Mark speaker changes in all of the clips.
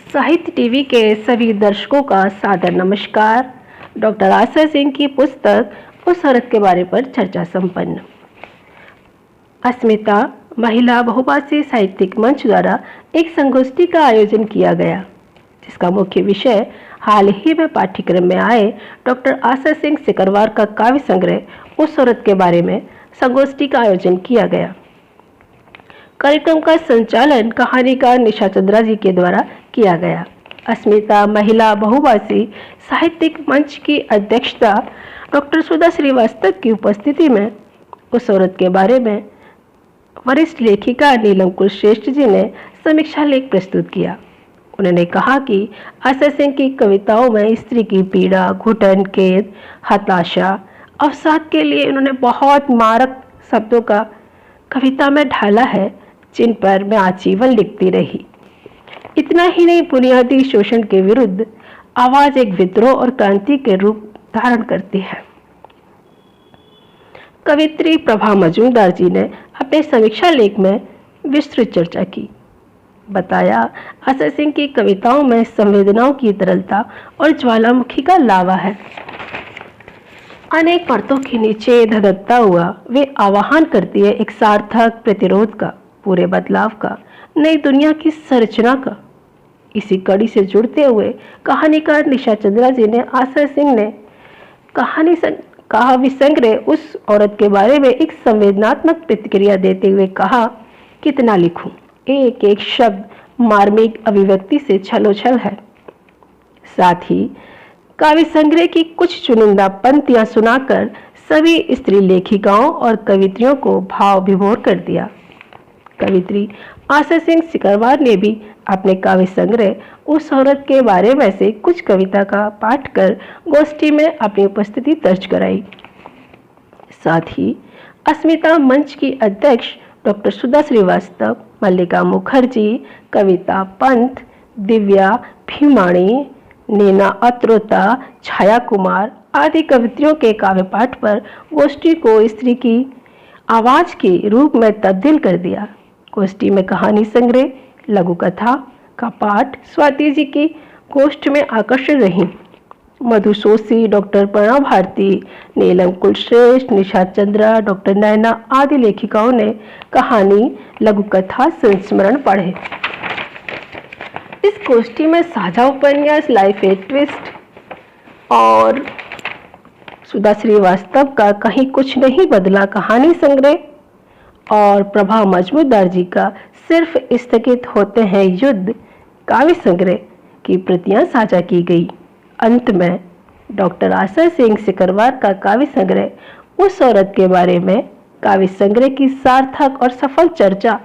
Speaker 1: साहित्य टीवी के सभी दर्शकों का सादर नमस्कार। डॉक्टर आशा सिंह की पुस्तक उस औरत के बारे पर चर्चा संपन्न। अस्मिता महिला बहुभाषी साहित्यिक मंच द्वारा एक संगोष्ठी का आयोजन किया गया, जिसका मुख्य विषय हाल ही में पाठ्यक्रम में आए डॉक्टर आशा सिंह सिकरवार का काव्य संग्रह उस औरत के बारे में संगोष्ठी का आयोजन किया गया। कार्यक्रम का संचालन कहानीकार निशा चंद्रा जी के द्वारा किया गया। अस्मिता महिला बहुभाषी साहित्यिक मंच की अध्यक्षता डॉक्टर सुधा श्रीवास्तव की उपस्थिति में उस औरत के बारे में वरिष्ठ लेखिका नीलम कुलश्रेष्ठ जी ने समीक्षा लेख प्रस्तुत किया। उन्होंने कहा कि आशा सिंह की कविताओं में स्त्री की पीड़ा, घुटन, खेद, हताशा, अवसाद के लिए उन्होंने बहुत मारक शब्दों का कविता में ढाला है, जिन पर मैं आजीवन लिखती रही। इतना ही नहीं, बुनियादी शोषण के विरुद्ध आवाज एक विद्रोह और क्रांति के रूप धारण करती है। कवित्री प्रभा मजूमदार जी ने अपने समीक्षा लेख में विस्तृत चर्चा की। बताया, आशा सिंह की कविताओं में संवेदनाओं की तरलता और ज्वालामुखी का लावा है। अनेक परतों के नीचे धधकता हुआ वे आह्वान करती है एक सार्थक प्रतिरोध का, पूरे बदलाव का, नई दुनिया की संरचना का। इसी कड़ी से जुड़ते हुए कहानीकार निशा चंद्रा जी ने आशा सिंह ने काव्य संग्रह उस औरत के बारे में एक संवेदनात्मक प्रतिक्रिया देते हुए कहा, कितना लिखूं, एक एक शब्द मार्मिक अभिव्यक्ति से छलोछल है। साथ ही काव्य संग्रह की कुछ चुनिंदा पंक्तियां सुनाकर सभी स्त्री लेखिकाओं और कवित्रियों को भाव विभोर कर दिया। कवित्री आशा सिंह सिकरवार ने भी अपने काव्य संग्रह उस औरत के बारे में से कुछ कविता का पाठ कर गोष्ठी में अपनी उपस्थिति दर्ज कराई। साथ ही अस्मिता मंच की अध्यक्ष डॉक्टर सुधा श्रीवास्तव, मल्लिका मुखर्जी, कविता पंत, दिव्या भीमाणी, नैना अत्रोता, छाया कुमार आदि कवित्रियों के काव्य पाठ पर गोष्ठी को स्त्री की आवाज के रूप में तब्दील कर दिया। गोष्ठी में कहानी संग्रह, लघु कथा का पाठ स्वाति जी की गोष्ठ में आकर्षण रही। मधु सोशी, डॉक्टर प्रणव भारती, नीलम कुलश्रेष्ठ, निशा चंद्रा, डॉक्टर नैना आदि लेखिकाओं ने कहानी, लघु कथा, संस्मरण पढ़े। इस गोष्ठी में साझा उपन्यास लाइफ ए ट्विस्ट और सुधा श्रीवास्तव का कहीं कुछ नहीं बदला कहानी संग्रह और प्रभा मजूमदार जी का सिर्फ स्थगित होते हैं युद्ध काव्य संग्रह की प्रतियां साझा की गई। अंत में डॉक्टर आशा सिंह सिकरवार का काव्य संग्रह उस औरत के बारे में काव्य संग्रह की सार्थक और सफल चर्चा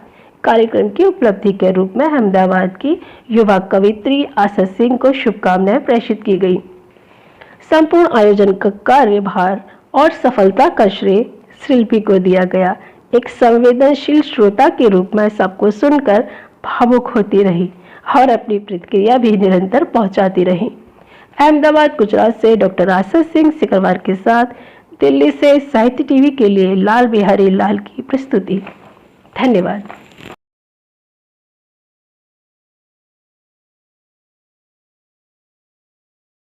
Speaker 1: कार्यक्रम की उपलब्धि के रूप में अहमदाबाद की युवा कवित्री आशा सिंह को शुभकामनाएं प्रेषित की गई। संपूर्ण आयोजन का कार्यभार और सफलता का श्रेय शिल्पी को दिया गया। एक संवेदनशील श्रोता के रूप में सबको सुनकर भावुक होती रही और अपनी प्रतिक्रिया भी निरंतर पहुंचाती रही। अहमदाबाद, गुजरात से डॉक्टर आशा सिंह सिकरवार के साथ दिल्ली से साहित्य टीवी के लिए लाल बिहारी लाल की प्रस्तुति। धन्यवाद।